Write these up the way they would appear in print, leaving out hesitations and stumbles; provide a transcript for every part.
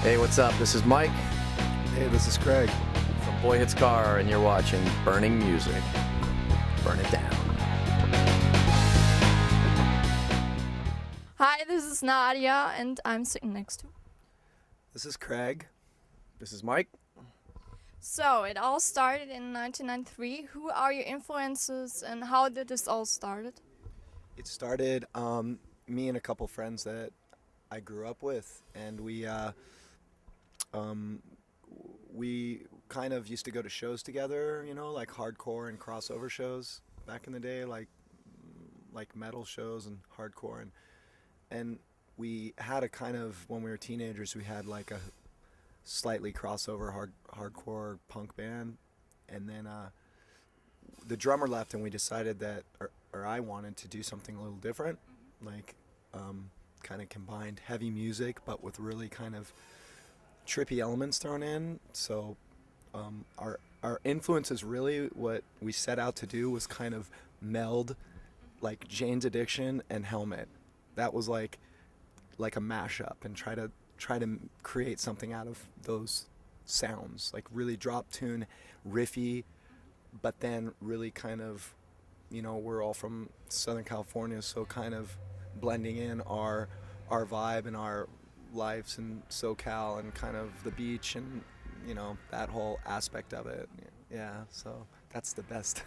Hey, what's up? This is Mike Hey, this is Craig. from Boy Hits Car, and you're watching Burning Music. Burn it down. Hi, this is Nadia, and I'm sitting next to. This is Craig. This is Mike. So, it all started in 1993. Who are your influences, and how did this all started? It started me and a couple friends that I grew up with, and we kind of used to go to shows together, you know, like hardcore and crossover shows back in the day, like metal shows and hardcore, and we had a kind of, when we were teenagers, we had like a slightly crossover hardcore punk band, and then the drummer left, and we decided that, or I wanted to do something a little different, like kind of combined heavy music but with really kind of trippy elements thrown in. So our influences, really what we set out to do was kind of meld like Jane's Addiction and Helmet. That was like a mashup, and try to create something out of those sounds, like really drop tune, riffy, but then really kind of, you know, we're all from Southern California, so kind of blending in our vibe and our lives in SoCal and kind of the beach and, you know, that whole aspect of it. Yeah, so that's the best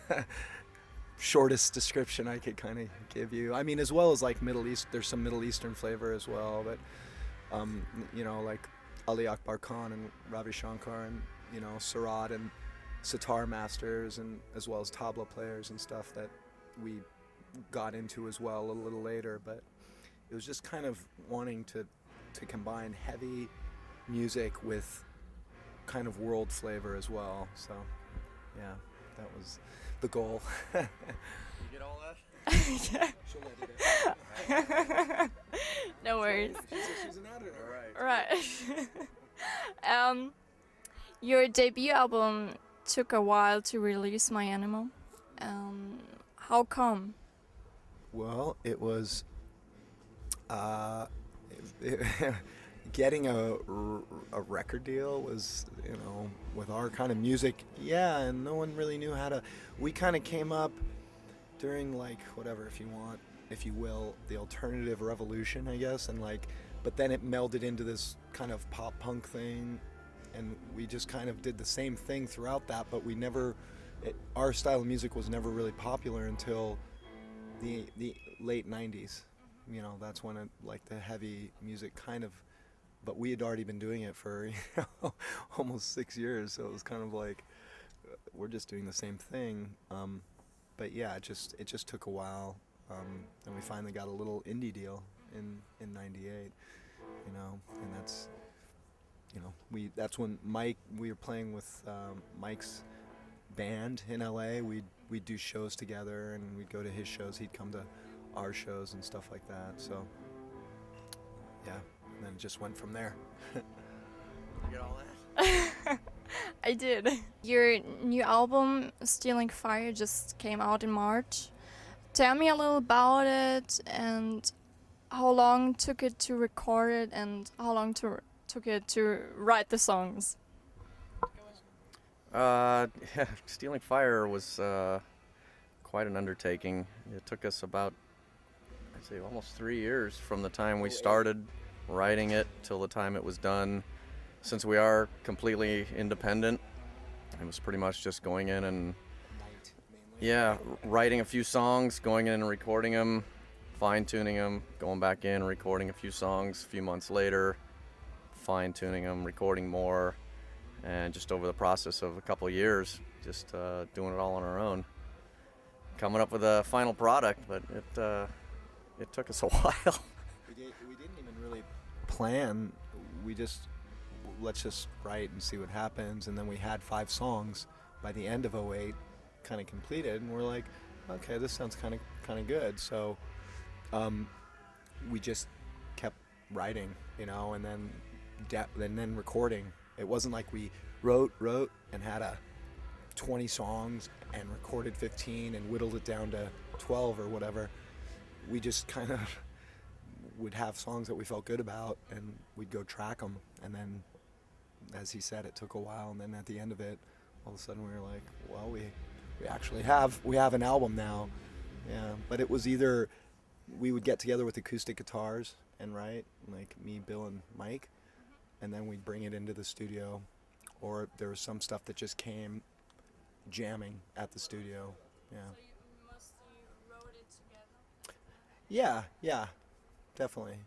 shortest description I could kind of give you. I mean, as well as like Middle East, there's some Middle Eastern flavor as well, but you know, like Ali Akbar Khan and Ravi Shankar and, you know, Sarat and sitar masters, and as well as tabla players and stuff that we got into as well a little later. But it was just kind of wanting to combine heavy music with kind of world flavor as well. So yeah, that was the goal. You get all that? Yeah. She'll let it No worries. She's an editor. All right. Right. Your debut album took a while to release, My Animal. How come? Well, it was getting a record deal was, you know, with our kind of music, yeah, and no one really knew how to. We kind of came up during, like, whatever, if you will, the alternative revolution, I guess, and like, but then it melded into this kind of pop punk thing, and we just kind of did the same thing throughout that, but we never, our style of music was never really popular until the late 90s. You know, that's when it, like, the heavy music kind of, but we had already been doing it for, you know, almost 6 years, so it was kind of like, we're just doing the same thing. But yeah, it just took a while, and we finally got a little indie deal in '98, you know, and that's, you know, that's when we were playing with Mike's band in LA. We'd do shows together, and we'd go to his shows, he'd come to our shows and stuff like that. So yeah, and then it just went from there. You get all that? I did. Your new album, Stealing Fire, just came out in March. Tell me a little about it, and how long took it to record it, and how long took it to write the songs? Yeah, Stealing Fire was quite an undertaking. It took us about, I'd say, almost 3 years from the time we started writing it till the time it was done. Since we are completely independent, it was pretty much just going in and, yeah, writing a few songs, going in and recording them, fine-tuning them, going back in, recording a few songs. A few months later, fine-tuning them, recording more, and just over the process of a couple of years, just doing it all on our own, coming up with a final product. But it took us a while. We didn't even really plan. We just, let's just write and see what happens. And then we had 5 songs by the end of '08 kind of completed, and we're like, okay, this sounds kind of good. So we just kept writing, you know, and then recording. It wasn't like we wrote and had 20 songs and recorded 15 and whittled it down to 12 or whatever. We just kind of would have songs that we felt good about, and we'd go track them, And then, as he said, it took a while, and then at the end of it, all of a sudden we were like, well, we actually have an album now. Yeah, but it was either we would get together with acoustic guitars and write, like me, Bill, and Mike, and then we'd bring it into the studio, or there was some stuff that just came jamming at the studio. Yeah. So you mostly wrote it together? Yeah, definitely.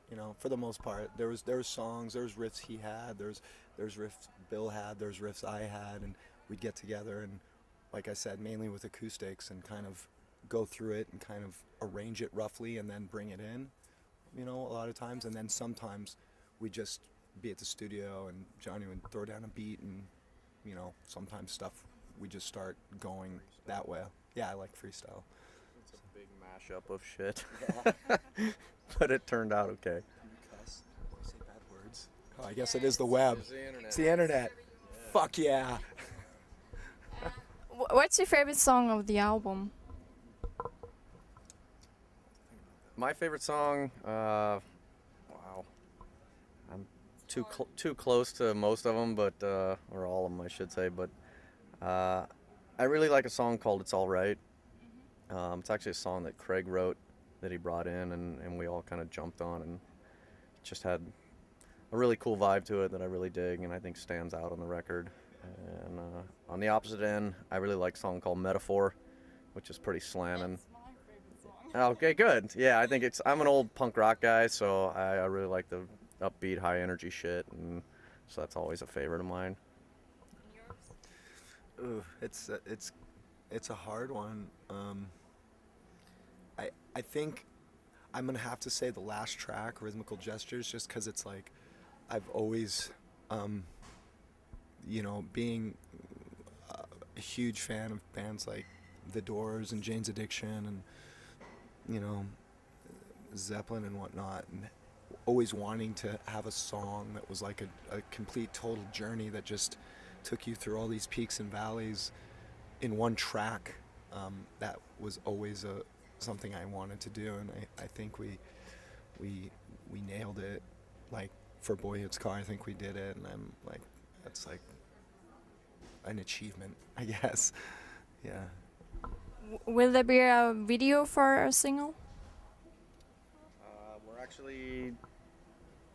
You know, for the most part, there was songs, there was riffs he had, there's riffs Bill had, there's riffs I had, and we'd get together and, like I said, mainly with acoustics and kind of go through it and kind of arrange it roughly and then bring it in, you know, a lot of times. And then sometimes we'd just be at the studio and Johnny would throw down a beat and, you know, sometimes stuff we just start going that way. Yeah, I like freestyle. It's a big mashup of shit. But it turned out okay. Can you cuss? Say bad words? Oh, I guess it is the web. It's the internet. It's the internet. Yeah. Fuck yeah. What's your favorite song of the album? My favorite song, wow, I'm too close to most of them, but or all of them, I should say. But I really like a song called "It's All Right." It's actually a song that Craig wrote that he brought in, and we all kind of jumped on, and just had a really cool vibe to it that I really dig, and I think stands out on the record. And on the opposite end, I really like a song called "Metaphor," which is pretty slamming. My favorite song. Okay, good. Yeah, I think I'm an old punk rock guy, so I really like the upbeat, high energy shit, and so that's always a favorite of mine. Ooh, it's a hard one. I think I'm gonna have to say the last track, "Rhythmical Gestures," just because it's like I've always, you know, being a huge fan of bands like The Doors and Jane's Addiction and, you know, Zeppelin and whatnot, and always wanting to have a song that was like a complete total journey that just took you through all these peaks and valleys in one track. That was always something I wanted to do, and I think we nailed it. Like for Boyhood's Car, I think we did it, and I'm like, that's like an achievement, I guess. Yeah. Will there be a video for a single? We're actually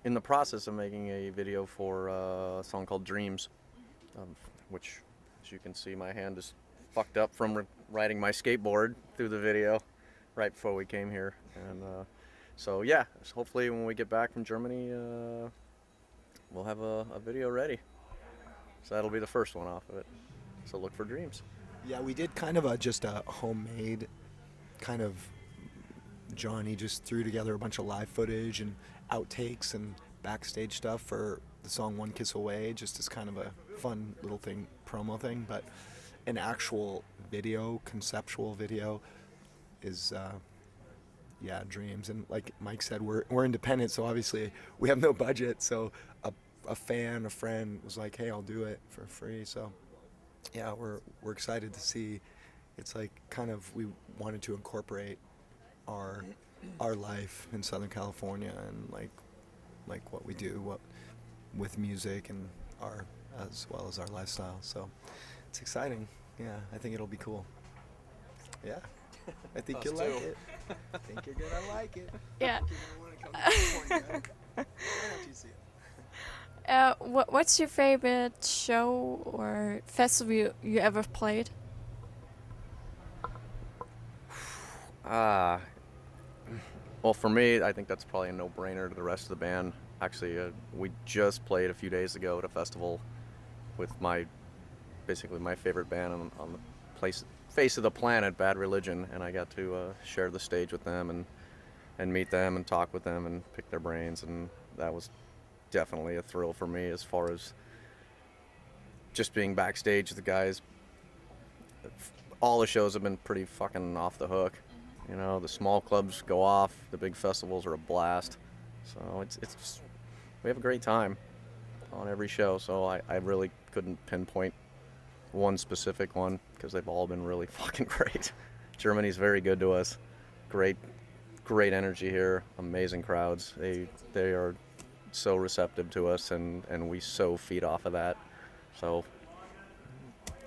in the process of making a video for a song called "Dreams," which, as you can see, my hand is fucked up from riding my skateboard through the video right before we came here. And so yeah, hopefully when we get back from Germany, we'll have a video ready. So that'll be the first one off of it. So look for "Dreams." Yeah, we did kind of just a homemade kind of. Johnny just threw together a bunch of live footage and outtakes and backstage stuff for the song "One Kiss Away," just as kind of a fun little thing, promo thing. But an actual video, conceptual video, is "Dreams." And like Mike said, we're independent, so obviously we have no budget. So a friend was like, "Hey, I'll do it for free." So yeah, we're excited to see. It's like kind of we wanted to incorporate our life in Southern California and like what we do with music and as well as our lifestyle. So it's exciting. Yeah, I think it'll be cool. Yeah, I think you'll like it. I think you're gonna like it. Yeah. You're gonna wanna come to California. Why don't you see it? What's your favorite show or festival you ever played? Well, for me, I think that's probably a no-brainer to the rest of the band. Actually, we just played a few days ago at a festival with basically my favorite band on the face of the planet, Bad Religion, and I got to share the stage with them and meet them and talk with them and pick their brains, and that was definitely a thrill for me as far as just being backstage with the guys. All the shows have been pretty fucking off the hook. You know, the small clubs go off, the big festivals are a blast. So it's we have a great time on every show. So I really couldn't pinpoint one specific one because they've all been really fucking great. Germany's very good to us. Great energy here, amazing crowds. They are so receptive to us, and we so feed off of that. So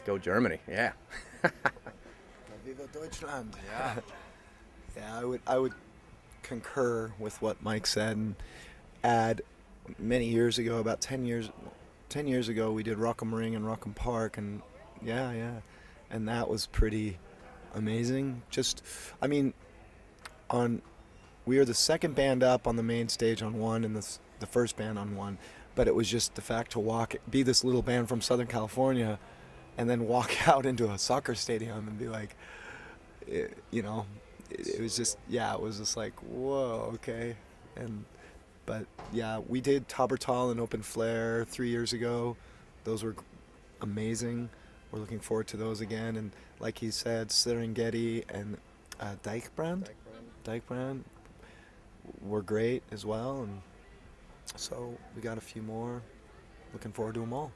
go Germany, yeah. Viva Deutschland. Yeah. Yeah, I would concur with what Mike said and add. Many years ago, about 10 years ago, we did Rock am Ring and Rock am Park, and yeah, and that was pretty amazing. Just, I mean, we were the second band up on the main stage on one, and the first band on one, but it was just the fact to be this little band from Southern California, and then walk out into a soccer stadium and be like, it was just, yeah, it was just like, whoa, okay, But yeah, we did Tabertal and Open Flare 3 years ago. Those were amazing. We're looking forward to those again. And like he said, Serengeti and Dijkbrand were great as well. And so we got a few more. Looking forward to them all.